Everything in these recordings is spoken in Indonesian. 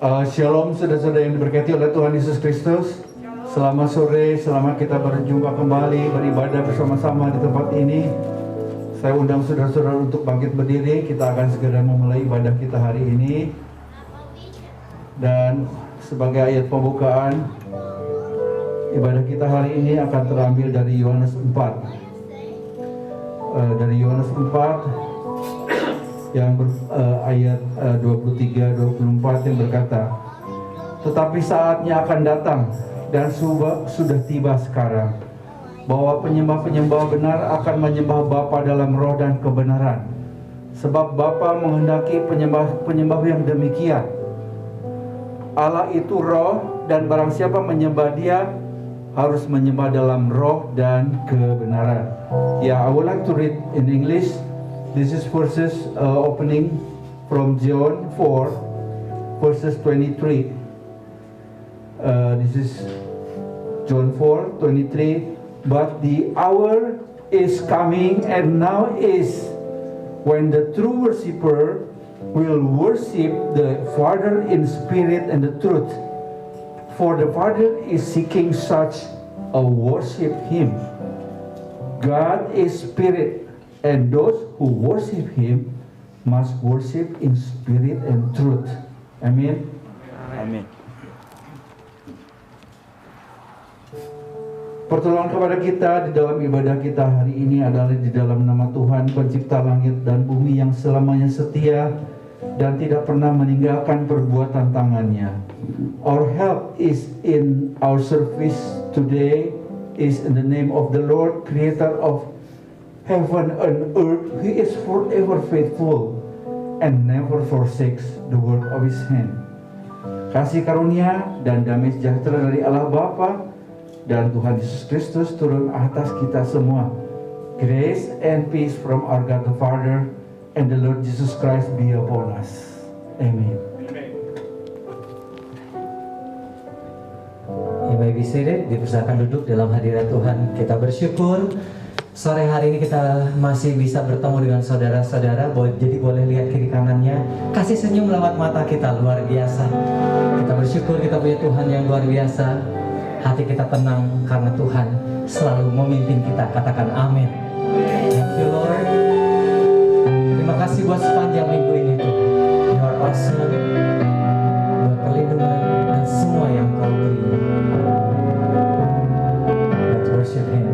Shalom saudara-saudara yang diberkati oleh Tuhan Yesus Kristus. Selamat sore, selamat kita berjumpa kembali beribadah bersama-sama di tempat ini. Saya undang saudara-saudara untuk bangkit berdiri. Kita akan segera memulai ibadah kita hari ini. Dan sebagai ayat pembukaan, ibadah kita hari ini akan terambil dari Yohanes 4. Dari Yohanes 4 yang ayat 23-24 yang berkata, tetapi saatnya akan datang dan sudah tiba sekarang, bahwa penyembah-penyembah benar akan menyembah Bapa dalam roh dan kebenaran, sebab Bapa menghendaki penyembah-penyembah yang demikian. Allah itu roh, dan barang siapa menyembah Dia harus menyembah dalam roh dan kebenaran. Yeah, I would like to read in English. This is verses opening from John 4, verses 23. This is John 4:23. But the hour is coming, and now is, when the true worshipper will worship the Father in spirit and the truth. For the Father is seeking such a worship Him. God is spirit, and those who worship Him must worship in spirit and truth. Amin. Amin. Pertolongan kepada kita di dalam ibadah kita hari ini adalah di dalam nama Tuhan, pencipta langit dan bumi, yang selamanya setia dan tidak pernah meninggalkan perbuatan tangannya. Our help is in our service today is in the name of the Lord, creator of heaven and earth. He is forever faithful and never forsakes the work of His hand. Kasih karunia dan damai sejahtera dari Allah Bapa dan Tuhan Yesus Kristus turun atas kita semua. Grace and peace from our God the Father and the Lord Jesus Christ be upon us. Amen. You may be seated. Dipersilakan duduk dalam hadirat Tuhan. Kita bersyukur sore hari ini kita masih bisa bertemu dengan saudara-saudara. Jadi boleh lihat kiri kanannya. Kasih senyum lewat mata kita, luar biasa. Kita bersyukur kita punya Tuhan yang luar biasa. Hati kita tenang karena Tuhan selalu memimpin kita. Katakan amin. Thank you Lord. Terima kasih buat sepanjang minggu ini Tuhan. You are awesome. Buat perlindungan dan semua yang Kau beri. Let's worship Him.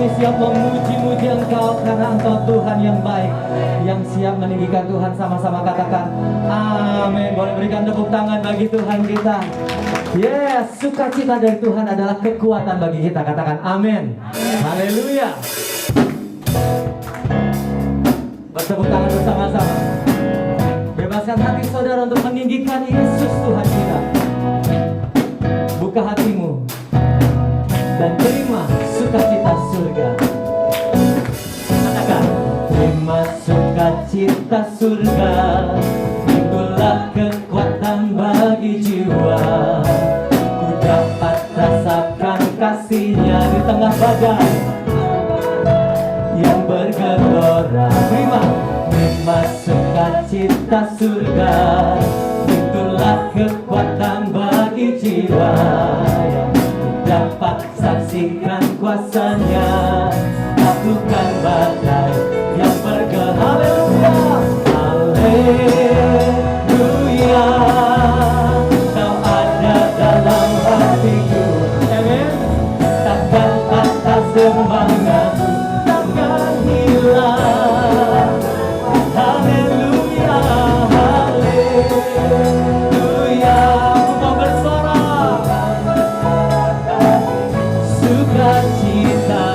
kami siap memuji-muji Engkau karena Engkau Tuhan yang baik, yang siap meninggikan Tuhan. Sama-sama katakan amin. Boleh berikan tepuk tangan bagi Tuhan kita. Yes, sukacita dari Tuhan adalah kekuatan bagi kita. Katakan amin. Haleluya. Bertepuk tangan bersama-sama. Bebaskan hati saudara untuk meninggikan Yesus Tuhan kita. Buka hatimu dan terima sukacita surga. Katakan, terima sukacita surga, itulah kekuatan bagi jiwa. Ku dapat rasakan kasihnya di tengah badai yang bergelora. Terima sukacita surga, itulah kekuatan bagi jiwa. Dapat saksikan kuasanya, taklukkan badai yang bergelora. Haleluya, Kau ada dalam hatiku. Amin. Takkan patah semangatku, takkan hilang. Haleluya, haleluya. Aku mau bersorak. Sukacita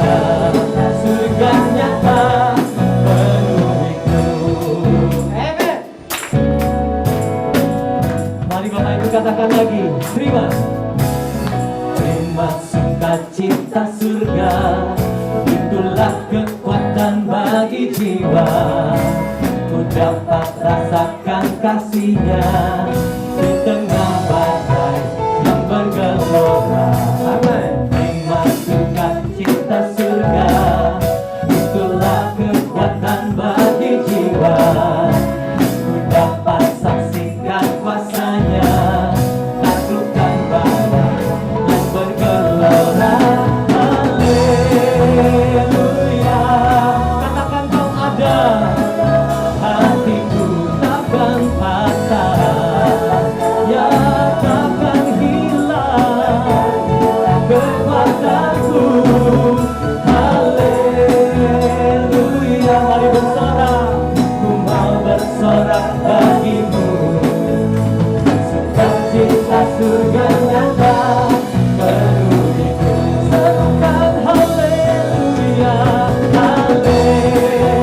surga nyata penuhiku. Amen. Mari Bapak Ibu katakan lagi. Terima sukacita surga, itulah kekuatan bagi jiwa. Ku dapat rasakan kasihnya di tengah badai yang bergelora. Amin. Sukacita surga, itulah kekuatan bagi jiwa. Ku dapat saksikan kuasanya, taklukkan badai yang bergelora. Haleluya. Katakan Kau ada, hatiku takkan patah, ya takkan hilang kekuatanku. Haleluya. Mari bersorak, ku mau bersorak bagimu. Sukacita surga nyata penuhiku. Serukan haleluya, haleluya.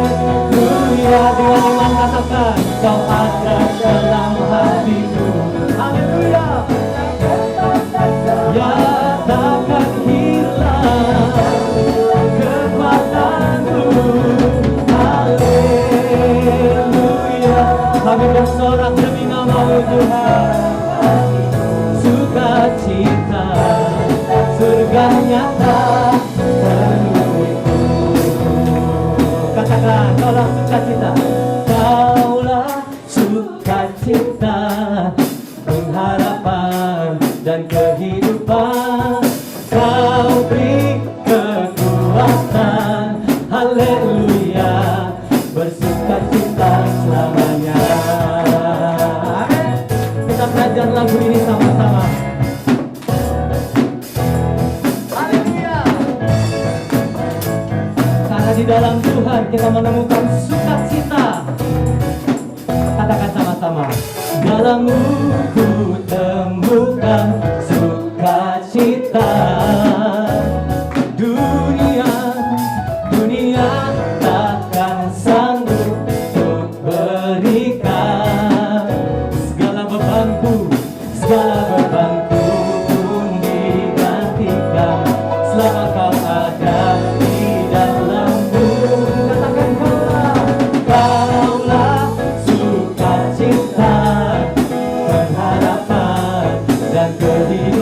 Dengan iman katakan, Kau ada dalam hatiku. Haleluya. Ya takkan hilang kekuatanku. Haleluya. Kami bersorak demi nama-Mu Tuhan. Sukacita surga nyata penuhiku. Katakan, Kaulah sukacita. Kaulah sukacita, pengharapan dan kehidupan. Kau beri kekuatan. Haleluya. Bersukacita selamanya. Amin. Kita belajar lagu ini sama-sama. Haleluya. Karena di dalam Tuhan kita menemukan sukacita. Katakan sama-sama. Dalam-Mu ku temukan sukacita. Dunia takkan sanggup untuk berikan. Segala bebanku pun digantikan selama Kau ada di dalam-Mu. Katakan, Kaulah sukacita, pengharapan dan kehidupan.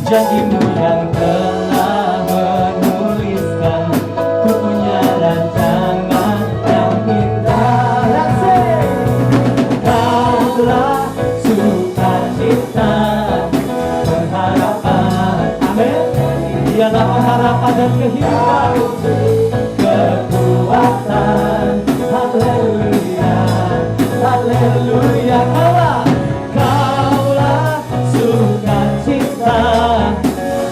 janjimu yang telah menuliskan bukunya rancangan yang indah. Kau telah sukacita pengharapan, amin. Dialah pengharapan dan kehidupan, kekuatan, haleluya, haleluya. Kaulah sukacita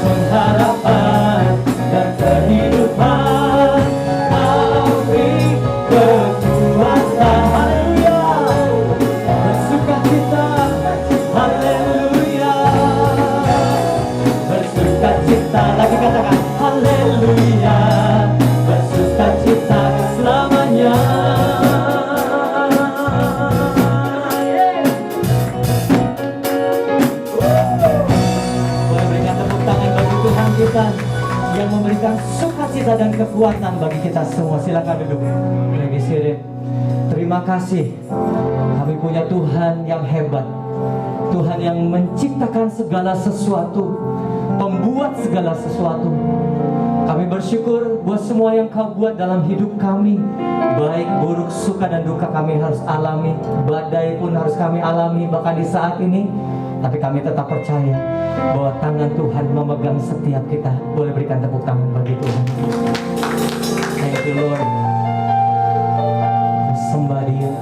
pengharapan dan kehidupan, kau beri kekuatan, haleluya, bersukacita, haleluya, bersukacita. Lagi katakan haleluya, bersukacita selamanya. Boleh berikan tepuk tangan bagi Tuhan kita yang memberikan sukacita dan kekuatan bagi kita semua. Silakan duduk. Lagi sini. Terima kasih. Kami punya Tuhan yang hebat. Tuhan yang menciptakan segala sesuatu, pembuat segala sesuatu. Kami bersyukur buat semua yang Kau buat dalam hidup kami. Baik, buruk, suka dan duka kami harus alami. Badai pun harus kami alami bahkan di saat ini. Tapi kami tetap percaya bahwa tangan Tuhan memegang setiap kita. Boleh berikan tepuk tangan bagi Tuhan. Thank you Lord. Sembah Dia.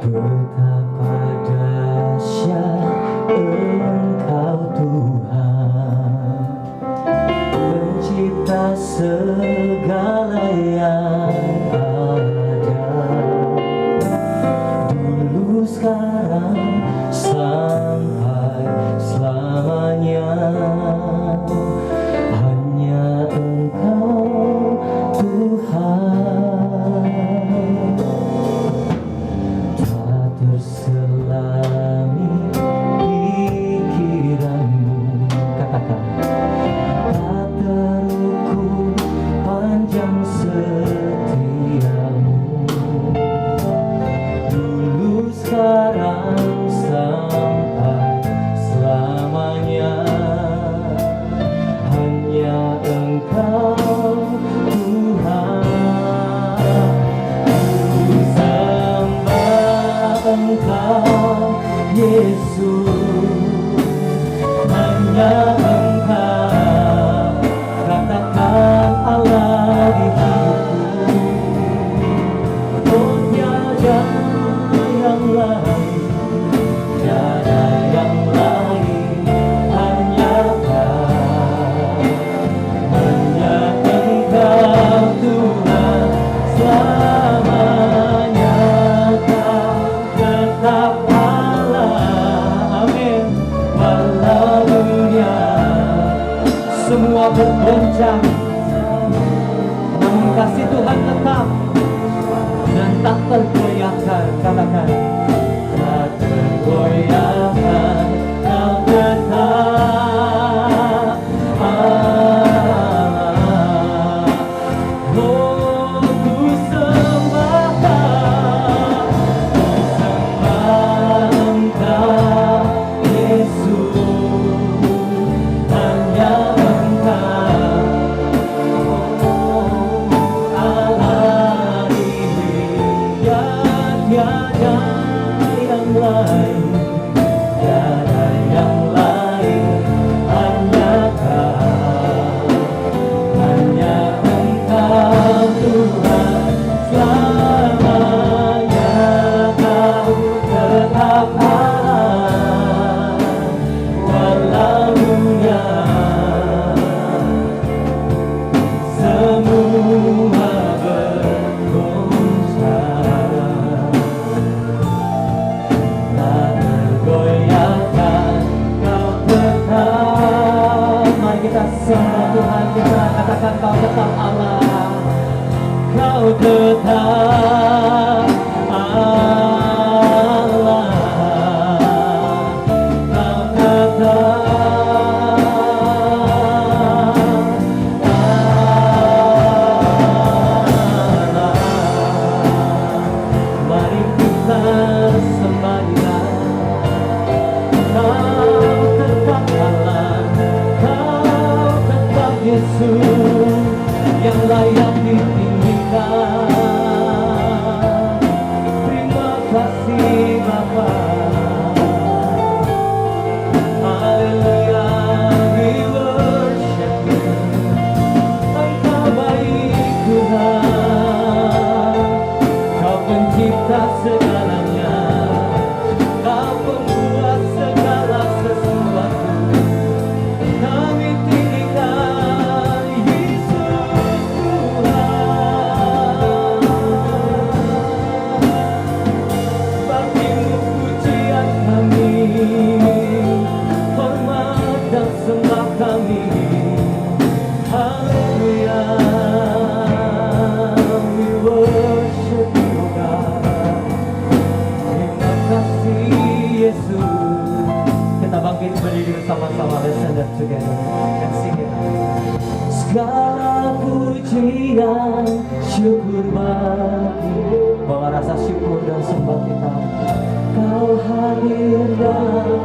Betapa dahsyat Engkau Tuhan, pencipta segala yang ada, dulu, sekarang, sampai selamanya. Hanya Engkau Tuhan, tak terselami pikiranmu, katakan, tak terukur panjang setiamu, dulu, sekarang, sampai selamanya. Hanya Engkau Tuhan, ku sembah Engkau Yesus. Hanya Engkau, katakan Allah di hidupku. Oh, tiada yang lain, tiada yang lain, hanya Kau, hanya Engkau Tuhan selamanya. Kau tetap Allah, amin, walau dunia semua bergoncang, namun kasih Tuhan tetap dan tak tergoyahkan. Katakan, tak tergoyahkan, Kau tetap Allah. Oh, ku sembah Kau, ku sembah Engkau Yesus. Hanya Engkau, Allah di dunia, tiada yang lain, tiada yang lain, hanya Kau, hanya Engkau Tuhan selamanya. Kau tetap Allah, walau dunia semua bergoncang, tak tergoyahkan, Kau tetap. Mari kita sembah Tuhan kita, katakan, Kau tetap Allah, Kau tetap Allah, Kau tetap sama-sama, let's stand up together and sing it. Segala pujian, syukur bagi, bawa rasa syukur dan sembah kita. Kau hadir dalam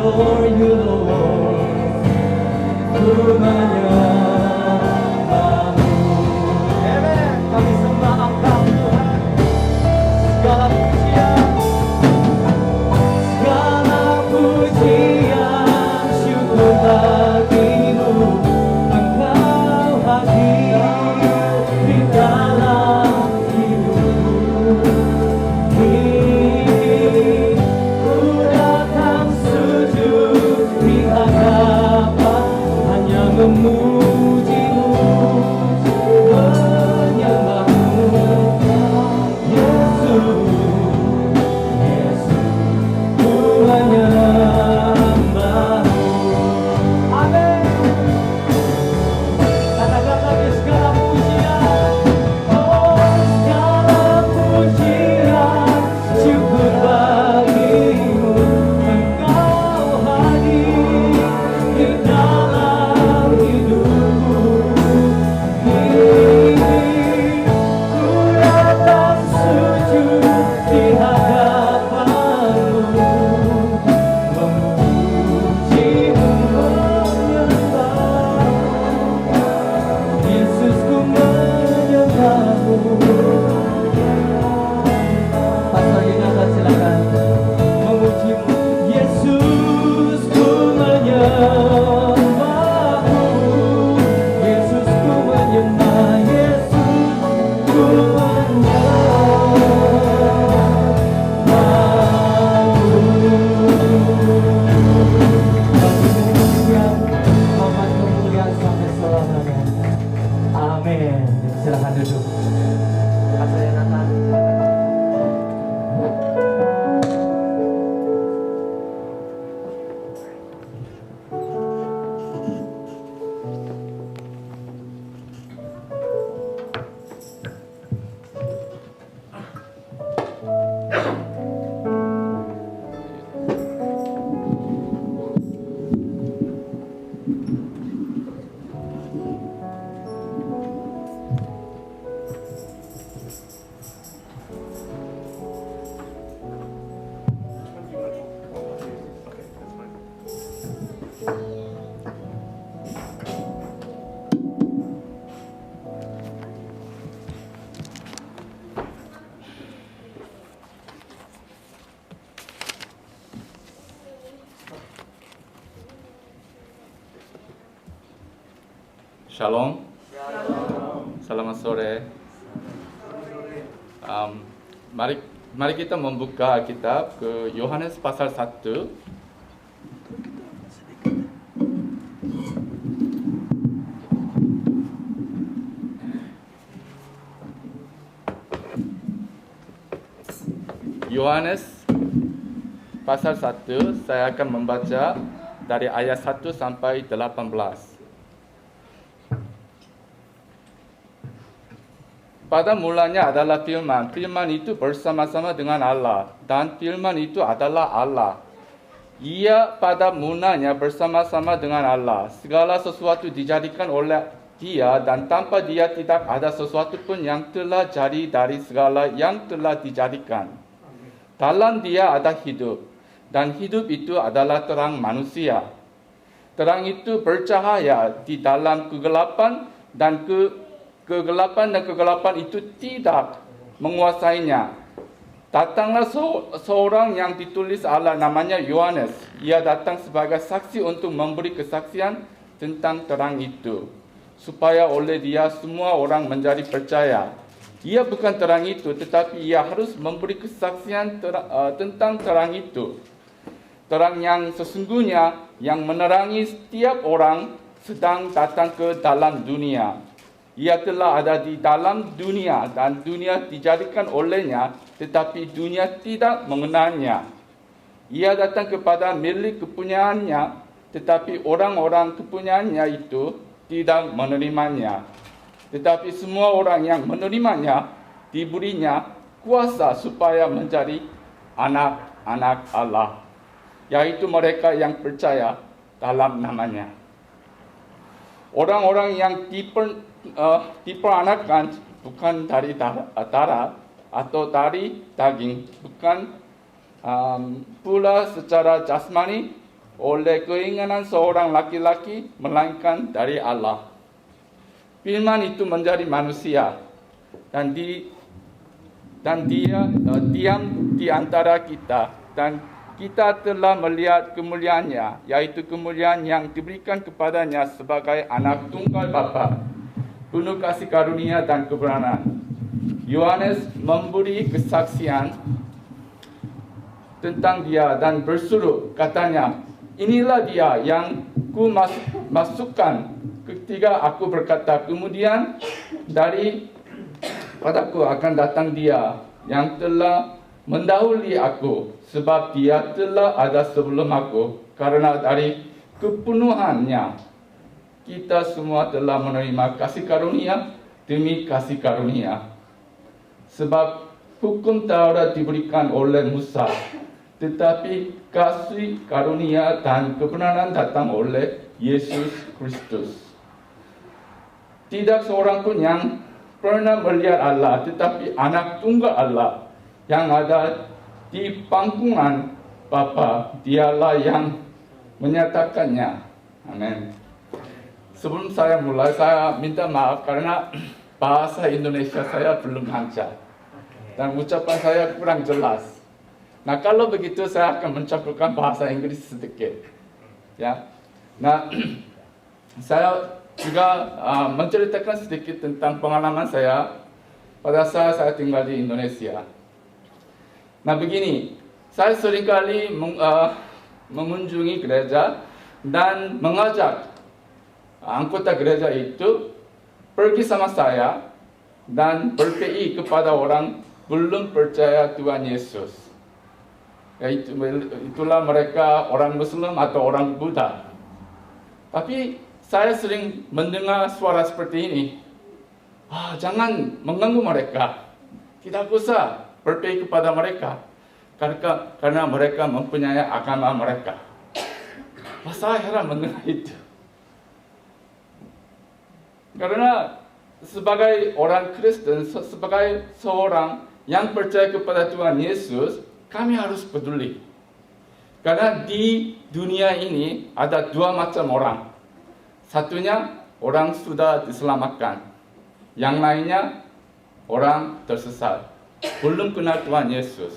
for you, Lord, menyembahmu. Amen. Kami sembah Engkau Tuhan. Segala pujian, segala pujian, syukur bagimu. Engkau hadir di dalam hidupku. Memujimu, menyembahmu, Yesus, Yesus, ku menyembahmu. Amin. Katakan lagi segala pujian, oh segala pujian, syukur bagimu. Engkau hadir di dalam hidupku. Ku datang sujud di hadapanmu, memujimu, menyembahmu. Yesus, ku menyembahmu. Pastor Yonatan, silakan. Memujimu, Yesus, ku menyembahmu. Yesus, ku menyembah. Yesus, ku kemuliaan sampai selamanya. Amin. Silakan duduk. Pastor Yonatan. Shalom. Selamat sore. Mari kita membuka kitab ke Yohanes pasal 1. Yohanes pasal 1, saya akan membaca dari ayat 1 sampai 18. Pada mulanya adalah firman. Firman itu bersama-sama dengan Allah. Dan firman itu adalah Allah. Ia pada mulanya bersama-sama dengan Allah. Segala sesuatu dijadikan oleh Dia dan tanpa Dia tidak ada sesuatu pun yang telah jadi dari segala yang telah dijadikan. Dalam Dia ada hidup. Dan hidup itu adalah terang manusia. Terang itu bercahaya di dalam kegelapan dan kegelapan itu tidak menguasainya. Datanglah seorang yang ditulis Allah, namanya Yohanes. Ia datang sebagai saksi untuk memberi kesaksian tentang terang itu, supaya oleh dia semua orang menjadi percaya. Ia bukan terang itu, tetapi ia harus memberi kesaksian tentang terang itu. Terang yang sesungguhnya yang menerangi setiap orang sedang datang ke dalam dunia. Ia telah ada di dalam dunia dan dunia dijadikan olehnya, tetapi dunia tidak mengenalnya. Ia datang kepada milik kepunyaannya, tetapi orang-orang kepunyaannya itu tidak menerimanya. Tetapi semua orang yang menerimanya diberinya kuasa supaya menjadi anak-anak Allah, yaitu mereka yang percaya dalam namanya. Orang-orang yang diperanakkan bukan dari darah atau dari daging, bukan pula secara jasmani oleh keinginan seorang laki-laki, melainkan dari Allah. Firman itu menjadi manusia dan dia diam di antara kita, dan kita telah melihat kemuliaannya, yaitu kemuliaan yang diberikan kepadanya sebagai anak tunggal Bapa, penuh kasih karunia dan kebenaran. Yohanes memberi kesaksian tentang dia dan berseru, katanya, inilah dia yang ku masukkan ketika aku berkata, kemudian padaku akan datang dia yang telah mendahului aku, sebab dia telah ada sebelum aku, karena dari kepenuhannya kita semua telah menerima kasih karunia demi kasih karunia. Sebab hukum Taurat diberikan oleh Musa, tetapi kasih karunia dan kebenaran datang oleh Yesus Kristus. Tidak seorang pun yang pernah melihat Allah, tetapi anak tunggal Allah yang ada di pangkungan Bapa, dialah yang menyatakannya. Amin. Sebelum saya mulai, saya minta maaf karena bahasa Indonesia saya belum lancar dan ucapan saya kurang jelas. Nah, kalau begitu saya akan mencampurkan bahasa Inggris sedikit. Ya. Nah, saya juga menceritakan sedikit tentang pengalaman saya pada saat saya tinggal di Indonesia. Nah, begini, saya seringkali mengunjungi gereja dan mengajak anggota gereja itu pergi sama saya dan ber-PI kepada orang belum percaya Tuhan Yesus. Itulah mereka orang Muslim atau orang Buddha. Tapi saya sering mendengar suara seperti ini. Jangan mengganggu mereka. Tidak usah ber-PI kepada mereka. Karena mereka mempunyai agama mereka. Saya heran mendengar itu. Karena sebagai orang Kristen, sebagai seorang yang percaya kepada Tuhan Yesus, kami harus peduli. Karena di dunia ini ada dua macam orang. Satunya orang sudah diselamatkan. Yang lainnya orang tersesat, belum kenal Tuhan Yesus.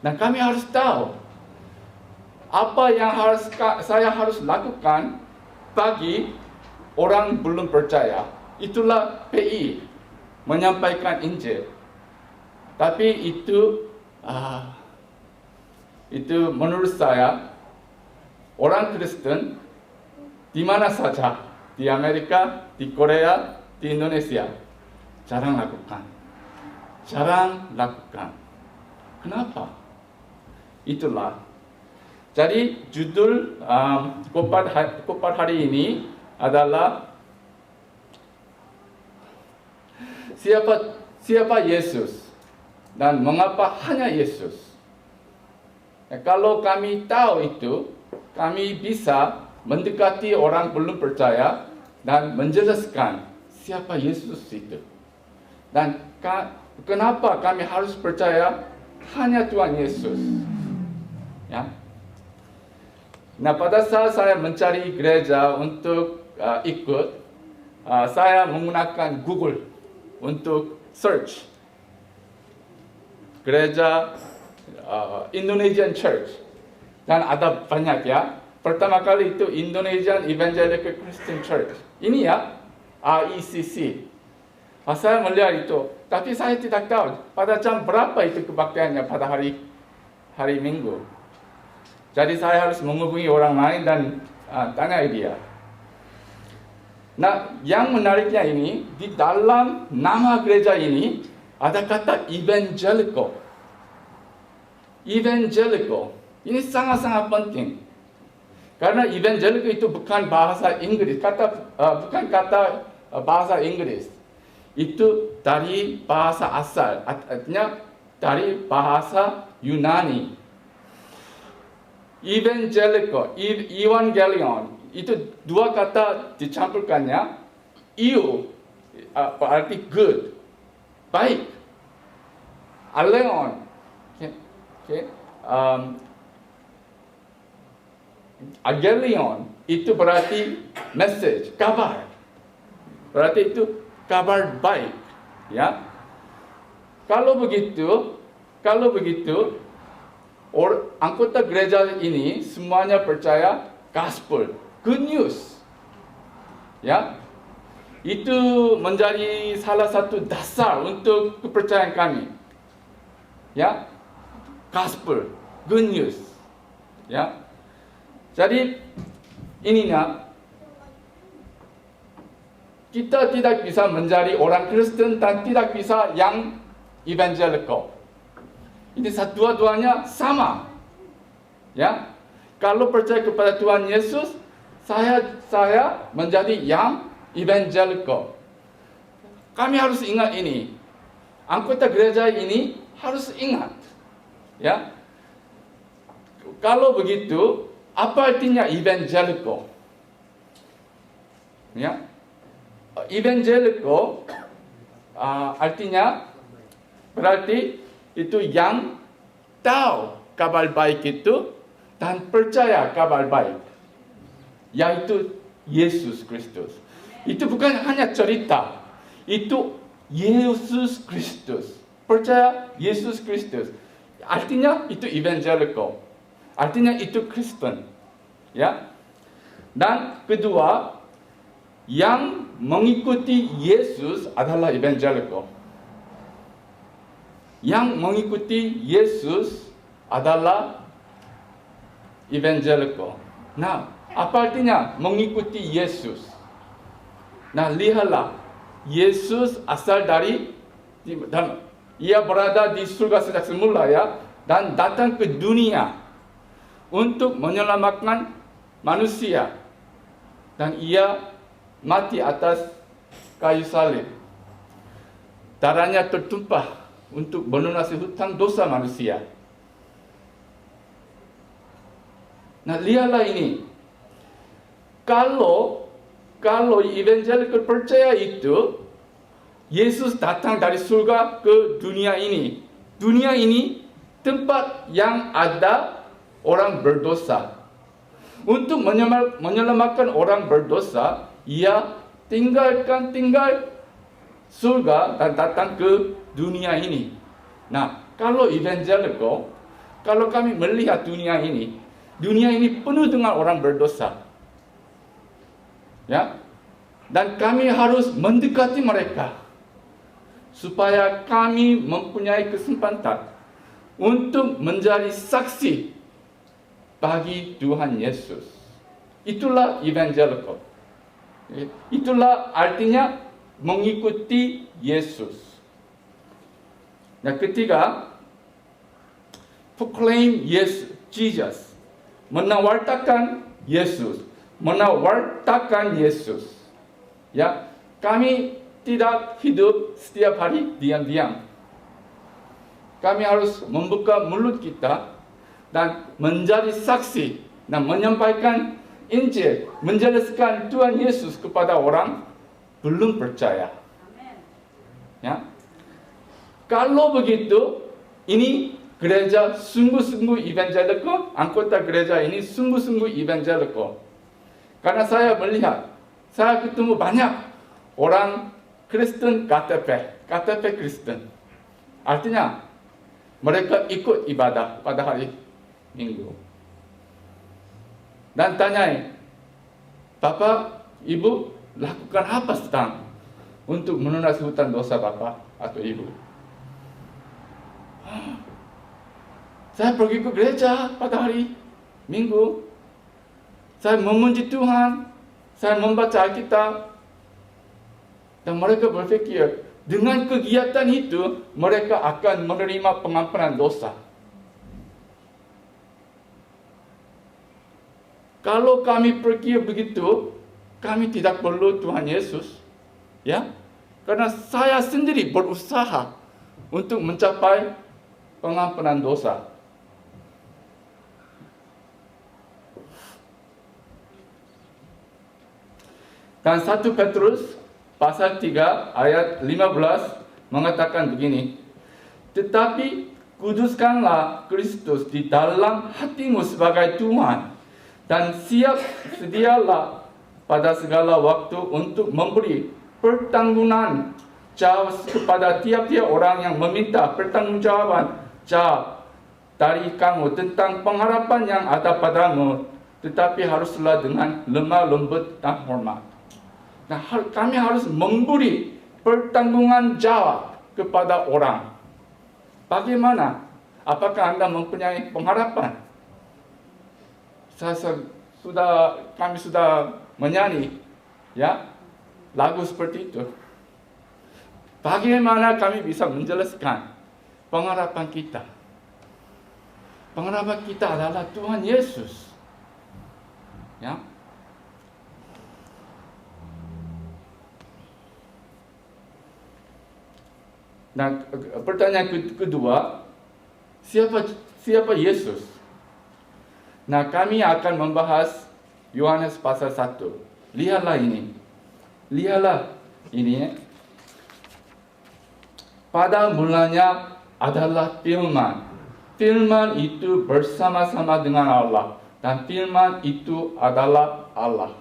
Nah, kami harus tahu apa yang saya harus lakukan bagi orang belum percaya. Itulah PI, menyampaikan Injil. Tapi itu menurut saya, orang Kristen di mana saja, di Amerika, di Korea, di Indonesia, jarang lakukan. Kenapa? Itulah. Jadi judul khotbah hari ini adalah siapa Yesus dan mengapa hanya Yesus. Kalau kami tahu itu, kami bisa mendekati orang belum percaya dan menjelaskan siapa Yesus itu. Dan kenapa kami harus percaya hanya Tuhan Yesus. Ya. Nah, pada saat saya mencari gereja untuk ikut, saya menggunakan Google untuk search gereja Indonesian Church, dan ada banyak ya. Pertama kali itu Indonesian Evangelical Christian Church. Ini ya, IECC. Saya melihat itu, tapi saya tidak tahu pada jam berapa itu kebaktiannya pada hari Minggu. Jadi saya harus menghubungi orang lain dan tanya dia. Nah, yang menariknya ini, di dalam nama gereja ini ada kata evangelical. Evangelical. Ini sangat-sangat penting. Karena evangelical itu bukan bahasa Inggris, bukan kata bahasa Inggris. Itu dari bahasa asal, artinya dari bahasa Yunani. Evangelion itu dua kata dicampurkannya. Eu berarti good, baik. Aleon, Agelion itu berarti message, kabar. Berarti itu kabar baik, ya. Kalau begitu, anggota gereja ini semuanya percaya gospel, good news, ya. Itu menjadi salah satu dasar untuk kepercayaan kami, ya. Gospel, good news, ya. Jadi ininya kita tidak bisa menjadi orang Kristen dan tidak bisa yang evangelical. Ini dua-duanya sama. Ya. Kalau percaya kepada Tuhan Yesus, saya menjadi yang evangelical. Kami harus ingat ini. Anggota gereja ini harus ingat. Ya. Kalau begitu, apa artinya evangelical? Ya. Evangelical artinya berarti itu yang tahu kabar baik itu dan percaya kabar baik, yaitu Yesus Kristus. Itu bukan hanya cerita, itu Yesus Kristus. Percaya Yesus Kristus. Artinya itu evangelical. Artinya itu Kristen. Ya. Dan kedua, yang mengikuti Yesus adalah evangelical. Yang mengikuti Yesus adalah evangelical. Nah, apa artinya mengikuti Yesus? Nah, lihatlah, Yesus asal dari dan ia berada di surga sejak semula, ya, dan datang ke dunia untuk menyelamatkan manusia, dan ia mati atas kayu salib. Darahnya tertumpah untuk melunasi hutang dosa manusia. Nah, lihatlah ini. Kalau evangelical percaya itu Yesus datang dari surga ke dunia ini. Dunia ini tempat yang ada orang berdosa. Untuk menyelamatkan orang berdosa, ia tinggal surga dan datang ke dunia ini. Nah, kalau evangelical, kalau kami melihat dunia ini penuh dengan orang berdosa. Ya. Dan kami harus mendekati mereka supaya kami mempunyai kesempatan untuk menjadi saksi bagi Tuhan Yesus. Itulah evangelical. Itulah artinya mengikuti Yesus. Yang ketiga, proclaim Jesus. Menawarkan Yesus. Menawarkan Yesus. Ya, kami tidak hidup setiap hari diam-diam. Kami harus membuka mulut kita dan menjadi saksi dan menyampaikan Injil, menjelaskan Tuhan Yesus kepada orang belum percaya. Ya. Kalau begitu, ini gereja sungguh-sungguh evangelical, anggota gereja ini sungguh-sungguh evangelical. Karena saya melihat, saya ketemu banyak orang Kristen KTP Kristen. Artinya, mereka ikut ibadah pada hari Minggu. Dan tanya, Bapak, Ibu, lakukan apa sedang untuk melunasi hutang dosa Bapak atau Ibu? Saya pergi ke gereja pada hari Minggu. Saya memuji Tuhan. Saya membaca Alkitab. Dan mereka berpikir, dengan kegiatan itu, mereka akan menerima pengampunan dosa. Kalau kami pergi begitu, kami tidak perlu Tuhan Yesus. Ya, karena saya sendiri berusaha untuk mencapai pengampunan dosa. Dan 1 Petrus pasal 3 ayat 15 mengatakan begini. Tetapi kuduskanlah Kristus di dalam hatimu sebagai Tuhan, dan sedialah pada segala waktu untuk memberi pertanggungan jawab kepada tiap-tiap orang yang meminta pertanggungjawaban jawab dari kamu tentang pengharapan yang ada padamu, tetapi haruslah dengan lemah lembut dan hormat. Nah, kami harus memberi pertanggungan jawab kepada orang. Bagaimana? Apakah Anda mempunyai pengharapan? Kami sudah menyanyi, ya, lagu seperti itu. Bagaimana kami bisa menjelaskan pengharapan kita? Pengharapan kita adalah Tuhan Yesus. Ya. Nah, pertanyaan kedua, siapa Yesus? Nah, kami akan membahas Yohanes pasal 1. Lihatlah ini. Pada mulanya adalah firman. Firman itu bersama-sama dengan Allah, dan firman itu adalah Allah.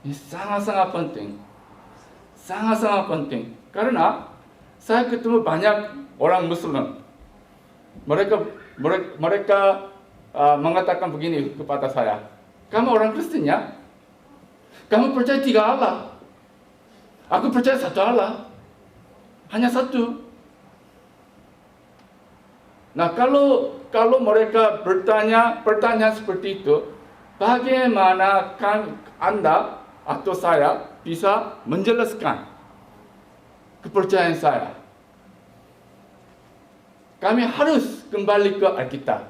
Ini sangat-sangat penting. Sangat-sangat penting. Karena saya ketemu banyak orang Muslim. Mereka mengatakan begini kepada saya. Kamu orang Kristen ya? Kamu percaya 3 Allah. Aku percaya 1 Allah. Hanya 1. Nah, kalau mereka bertanya pertanyaan seperti itu, bagaimana kan Anda atau saya bisa menjelaskan kepercayaan saya? Kami harus kembali ke Alkitab.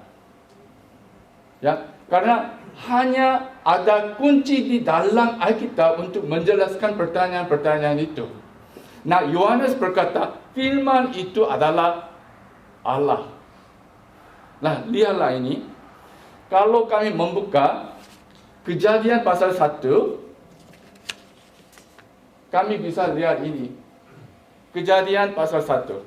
Ya, karena hanya ada kunci di dalam Alkitab untuk menjelaskan pertanyaan-pertanyaan itu. Nah, Yohanes berkata, firman itu adalah Allah. Nah, lihatlah ini. Kalau kami membuka Kejadian pasal 1, kami bisa lihat ini. Kejadian pasal 1.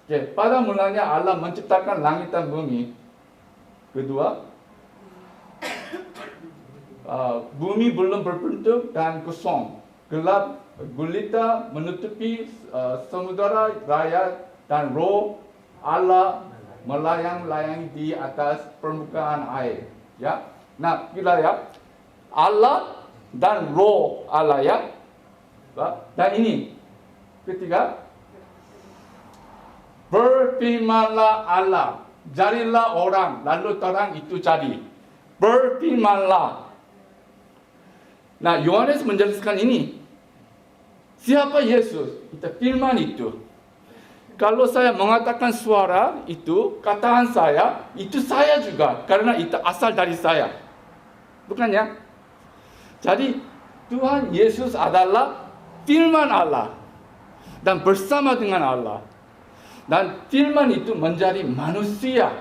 Oke, pada mulanya Allah menciptakan langit dan bumi. Kedua, bumi belum berbentuk dan kosong. Gelap gulita menutupi samudera raya, dan roh Allah melayang-layang di atas permukaan air. Ya, nah, bila ya, Allah dan roh Allah, ya. Dan ini ketiga, berfirmanlah Allah, jadilah orang, lalu terang itu jadi. Berfirmanlah. Nah, Yohanes menjelaskan ini. Siapa Yesus? Itu firman itu. Kalau saya mengatakan suara itu, kataan saya, itu saya juga. Karena itu asal dari saya. Bukannya? Jadi, Tuhan Yesus adalah firman Allah. Dan bersama dengan Allah. Dan firman itu menjadi manusia.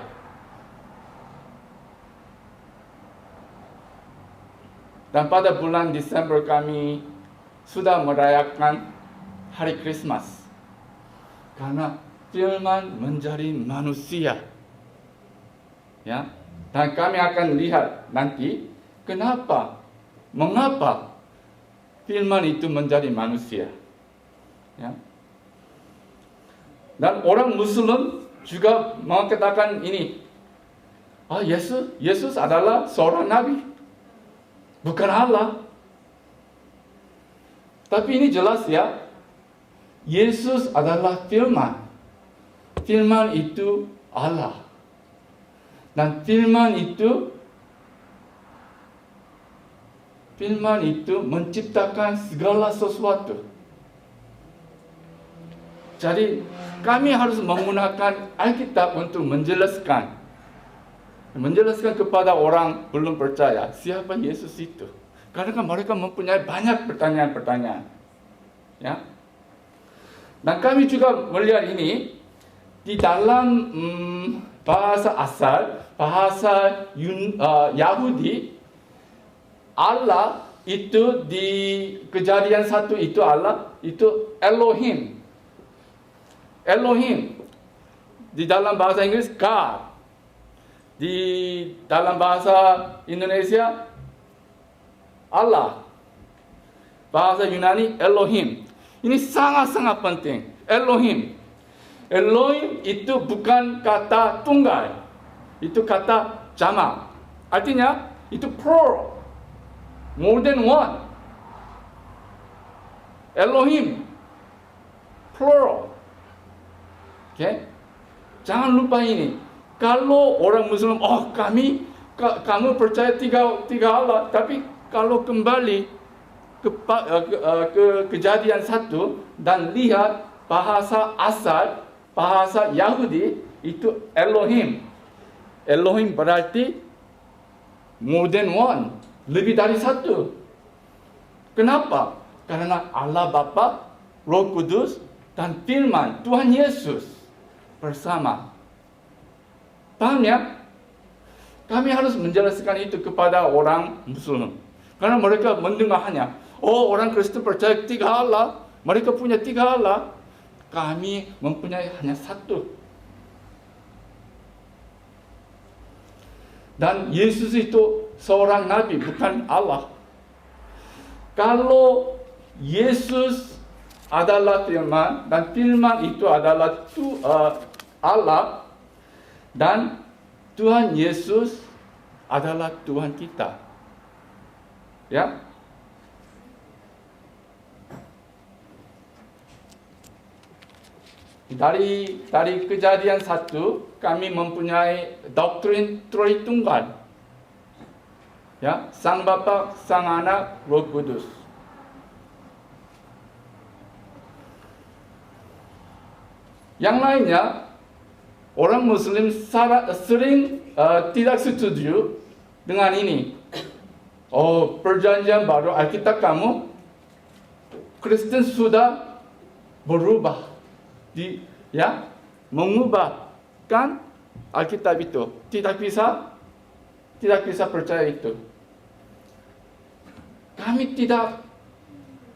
Dan pada bulan Desember kami sudah merayakan Hari Krismas. Karena firman menjadi manusia. Ya. Dan kami akan lihat nanti mengapa firman itu menjadi manusia. Ya. Dan orang Muslim juga mengatakan ini. Yesus adalah seorang nabi, bukan Allah. Tapi ini jelas ya. Yesus adalah firman. Firman itu Allah. Dan firman itu menciptakan segala sesuatu. Jadi kami harus menggunakan Alkitab untuk menjelaskan kepada orang belum percaya siapa Yesus itu. Karena kan mereka mempunyai banyak pertanyaan-pertanyaan. Ya. Dan kami juga melihat ini di dalam bahasa asal, bahasa Yahudi, Allah itu di Kejadian 1 itu Allah itu Elohim. Elohim. Di dalam bahasa Inggris God. Di dalam bahasa Indonesia Allah. Bahasa Yunani Elohim. Ini sangat-sangat penting. Elohim. Elohim itu bukan kata tunggal. Itu kata jamak. Artinya itu plural. More than one. Elohim. Plural. Okay? Jangan lupa ini. Kalau orang Muslim, kamu percaya tiga Allah. Tapi kalau kembali ke Kejadian 1 dan lihat bahasa asal, bahasa Yahudi itu Elohim. Elohim berarti more than one, lebih dari satu. Kenapa? Karena Allah Bapa, Roh Kudus, dan Firman Tuhan Yesus bersama. Paham ya? Kami harus menjelaskan itu kepada orang Muslim. Karena mereka mendengar hanya, orang Kristen percaya tiga Allah, mereka punya tiga Allah. Kami mempunyai hanya satu. Dan Yesus itu seorang nabi, bukan Allah. Kalau Yesus adalah firman, dan firman itu adalah Allah, dan Tuhan Yesus adalah Tuhan kita. Ya. Dari Kejadian 1 kami mempunyai doktrin Tritunggal. Ya, Sang Bapa, Sang Anak, Roh Kudus. Yang lainnya, orang Muslim sering tidak setuju dengan ini. Perjanjian baru Alkitab kamu, Kristen sudah berubah. Mengubahkan Alkitab itu. Tidak bisa percaya itu.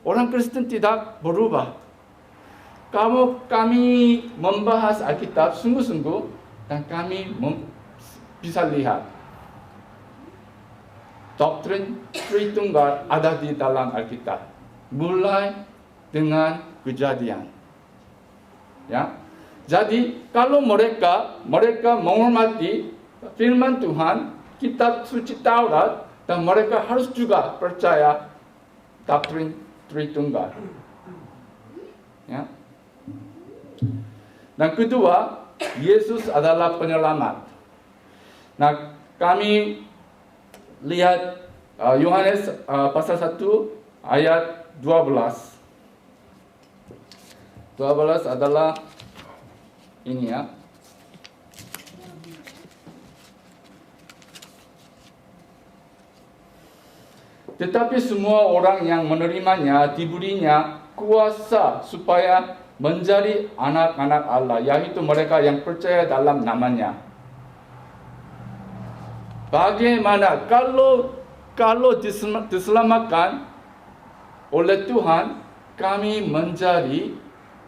Orang Kristen tidak berubah. Kami membahas Alkitab sungguh-sungguh, dan kami bisa lihat doktrin Tritunggal ada di dalam Alkitab. Mulai dengan Kejadian. Ya. Jadi kalau mereka menghormati firman Tuhan, kitab suci Taurat, dan mereka harus juga percaya doktrin Tritunggal. Ya. Dan kedua, Yesus adalah penyelamat. Nah, kami lihat Yohanes pasal 1 ayat 12. 12 adalah ini ya. Tetapi semua orang yang menerimanya diberinya kuasa supaya menjadi anak-anak Allah, yaitu mereka yang percaya dalam namanya. Bagaimana kalau diselamatkan oleh Tuhan, kami menjadi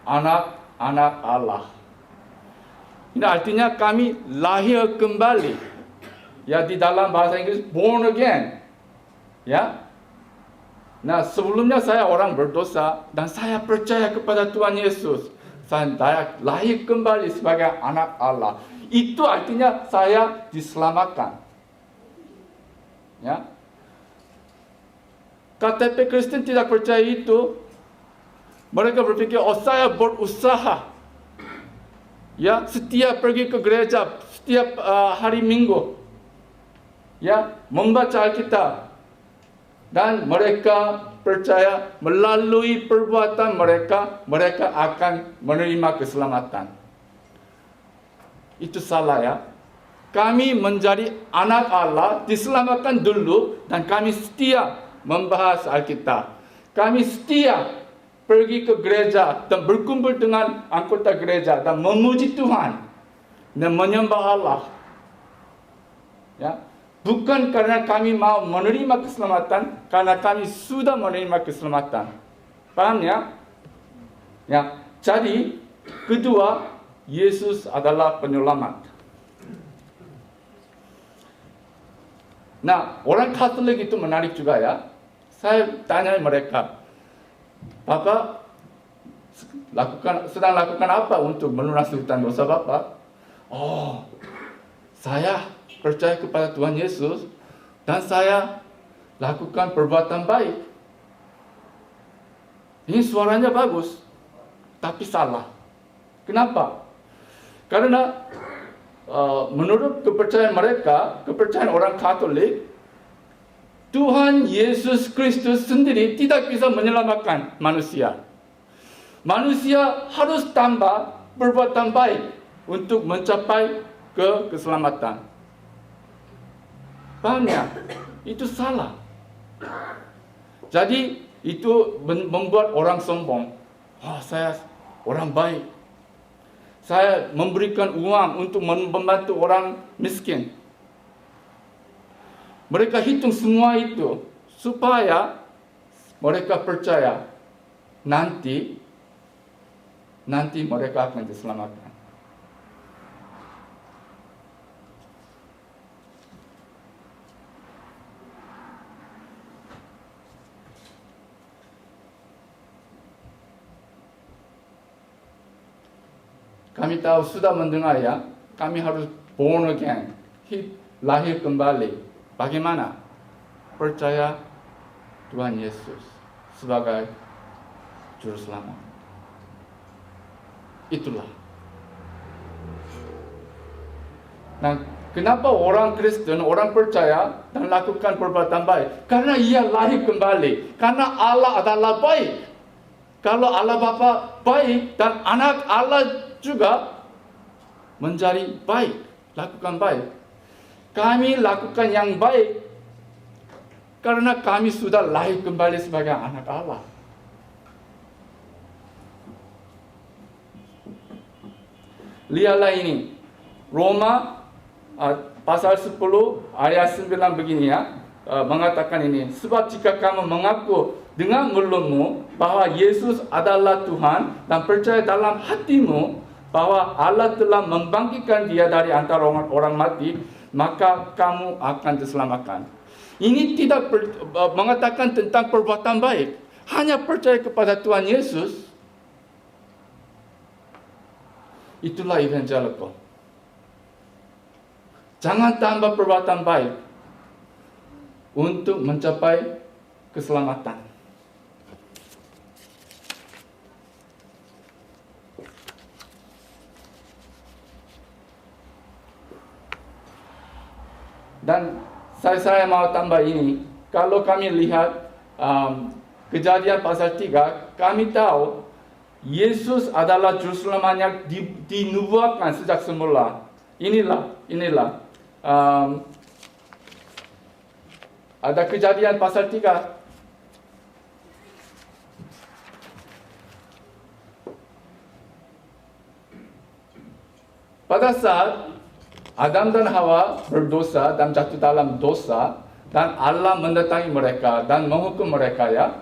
anak-anak Allah. Ini artinya kami lahir kembali. Ya, di dalam bahasa Inggris born again. Ya. Nah, sebelumnya saya orang berdosa dan saya percaya kepada Tuhan Yesus. Saya lahir kembali sebagai anak Allah. Itu artinya saya diselamatkan. Ya. KTP Kristen tidak percaya itu. Mereka berpikir, saya berusaha. Ya, setiap pergi ke gereja, setiap hari Minggu. Ya, membaca Alkitab. Dan mereka percaya melalui perbuatan mereka, mereka akan menerima keselamatan. Itu salah ya. Kami menjadi anak Allah, diselamatkan dulu, dan kami setia membahas Alkitab. Kami setia pergi ke gereja dan berkumpul dengan anggota gereja dan memuji Tuhan dan menyembah Allah. Ya, bukan karena kami mau menerima keselamatan, karena kami sudah menerima keselamatan. Paham ya? Ya. Jadi, kedua, Yesus adalah penyelamat. Nah, orang Katolik itu menarik juga ya. Saya tanya mereka, Bapak sedang lakukan apa untuk melunaskan dosa Bapak? Oh, saya percaya kepada Tuhan Yesus dan saya lakukan perbuatan baik. Ini suaranya bagus, tapi salah. Kenapa? Karena menurut kepercayaan mereka, kepercayaan orang Katolik, Tuhan Yesus Kristus sendiri tidak bisa menyelamatkan manusia. Manusia harus tambah perbuatan baik untuk mencapai keselamatan. Paham ya? Itu salah. Jadi itu membuat orang sombong. Saya orang baik. Saya memberikan uang untuk membantu orang miskin. Mereka hitung semua itu supaya mereka percaya nanti mereka akan diselamatkan. Kami tahu sudah mendengar ya, kami harus born again, lahir kembali. Bagaimana? Percaya Tuhan Yesus sebagai Juru Selamat. Itulah. Nah, kenapa orang Kristen, orang percaya dan lakukan perbuatan baik? Karena ia lahir kembali. Karena Allah adalah baik. Kalau Allah Bapa baik dan anak Allah juga menjadi baik, lakukan baik. Kami lakukan yang baik karena kami sudah lahir kembali sebagai anak Allah. Lihatlah ini, Roma pasal 10 ayat 9 begini ya, mengatakan ini, sebab jika kamu mengaku dengan mulutmu bahwa Yesus adalah Tuhan dan percaya dalam hatimu bahwa Allah telah membangkitkan dia dari antara orang mati, maka kamu akan diselamatkan. Ini tidak mengatakan tentang perbuatan baik, hanya percaya kepada Tuhan Yesus. Itulah evangelical. Jangan tambah perbuatan baik untuk mencapai keselamatan. Dan saya mau tambah ini, kalau kami lihat Kejadian pasal 3, kami tahu Yesus adalah Juru Selamat yang dinubuatkan sejak semula. Inilah. Ada Kejadian pasal 3. Pada saat Adam dan Hawa berdosa dan jatuh dalam dosa, dan Allah mendatangi mereka dan menghukum mereka ya,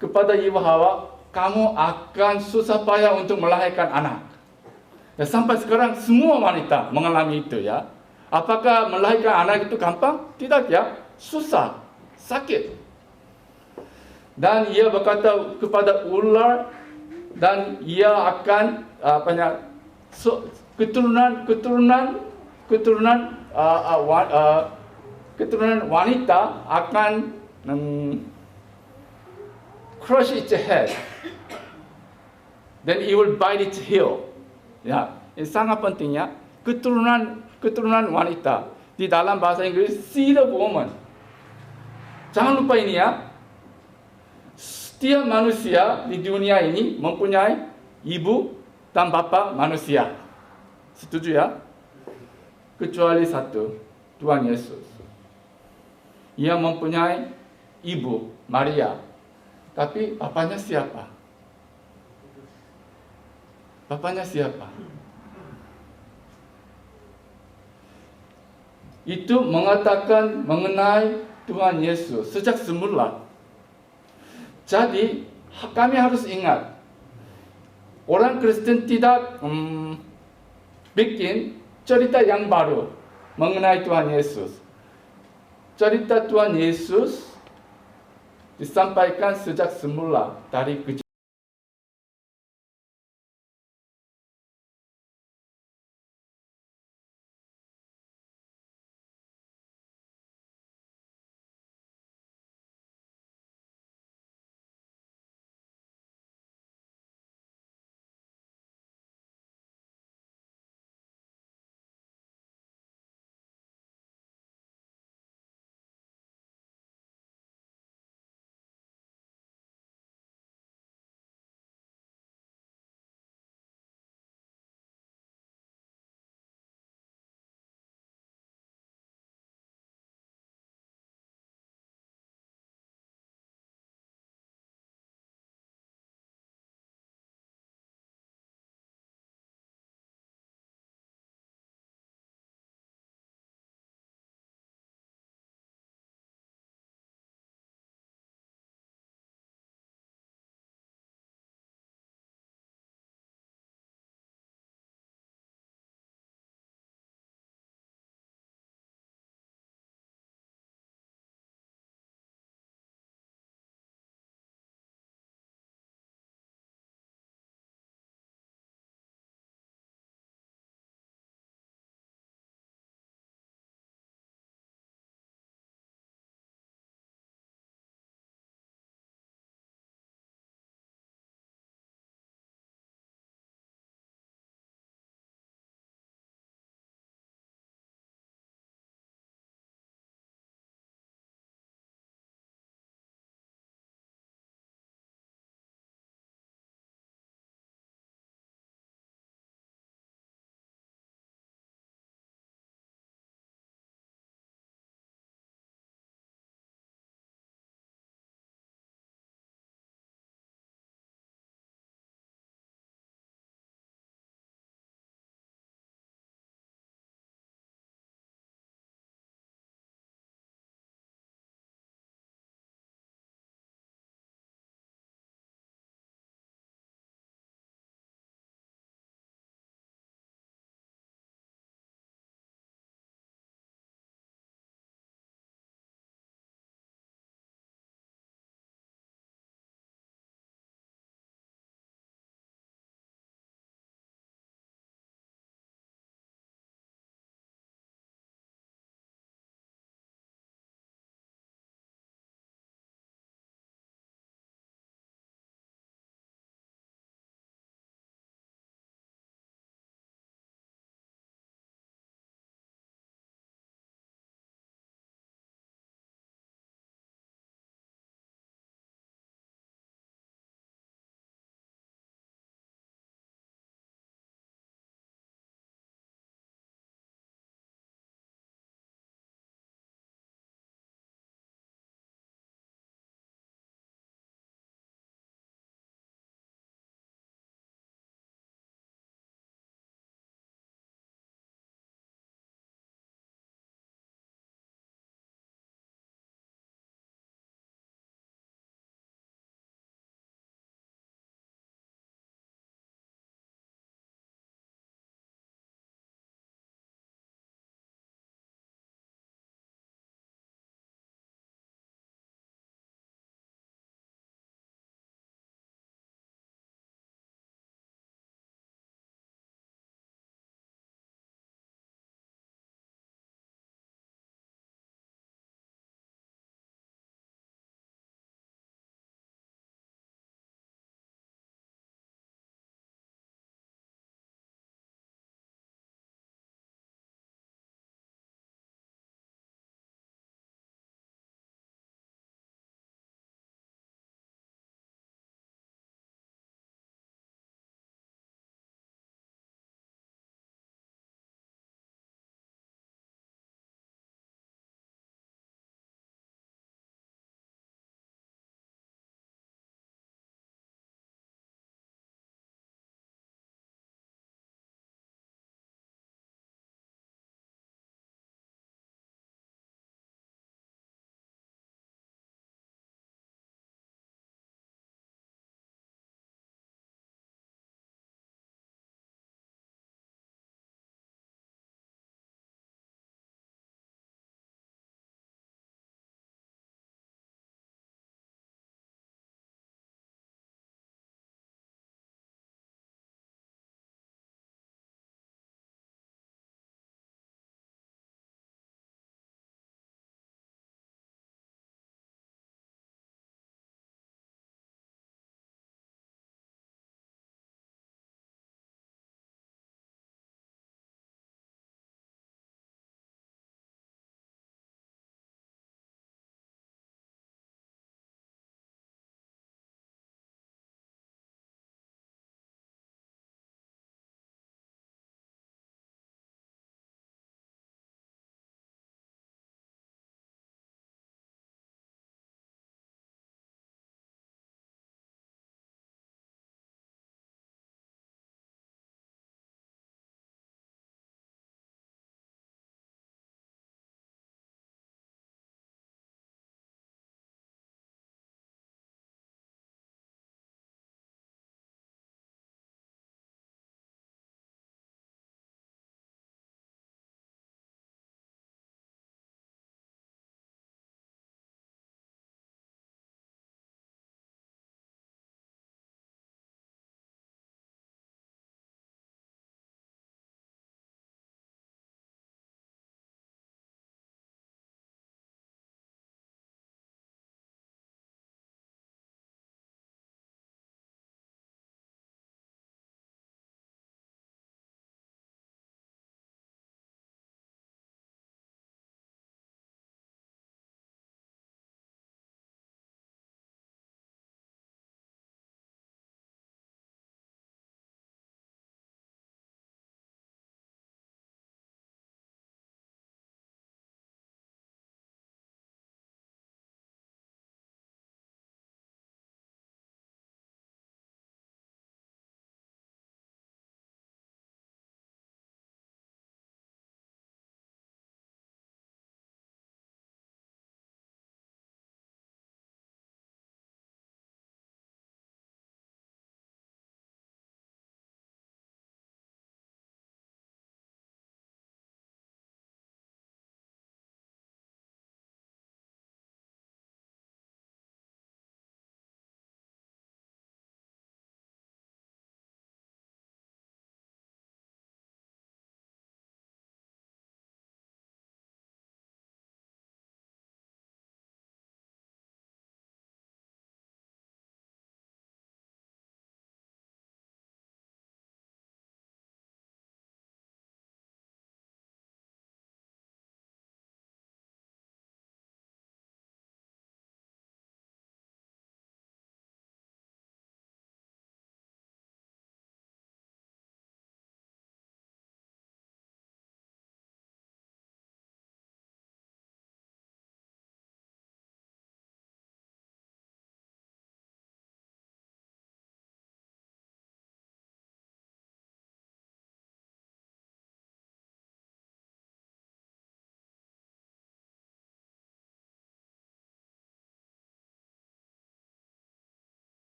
kepada ibu Hawa, kamu akan susah payah untuk melahirkan anak. Dan sampai sekarang semua wanita mengalami itu ya. Apakah melahirkan anak itu gampang? Tidak ya, susah, sakit. Dan ia berkata kepada ular, dan ia akan keturunan wanita akan crush its head, then it will bite its heel. Ya, ini sangat pentingnya. Keturunan wanita, di dalam bahasa Inggris seed of woman. Jangan lupa ini ya. Setiap manusia di dunia ini mempunyai ibu dan bapa manusia. Setuju ya? Kecuali satu, Tuhan Yesus. Ia mempunyai ibu, Maria. Tapi bapaknya siapa? Bapaknya siapa? Itu mengatakan mengenai Tuhan Yesus sejak semula. Jadi kami harus ingat, orang Kristen tidak bikin cerita yang baru mengenai Tuhan Yesus. Cerita Tuhan Yesus disampaikan sejak semula dari kejadian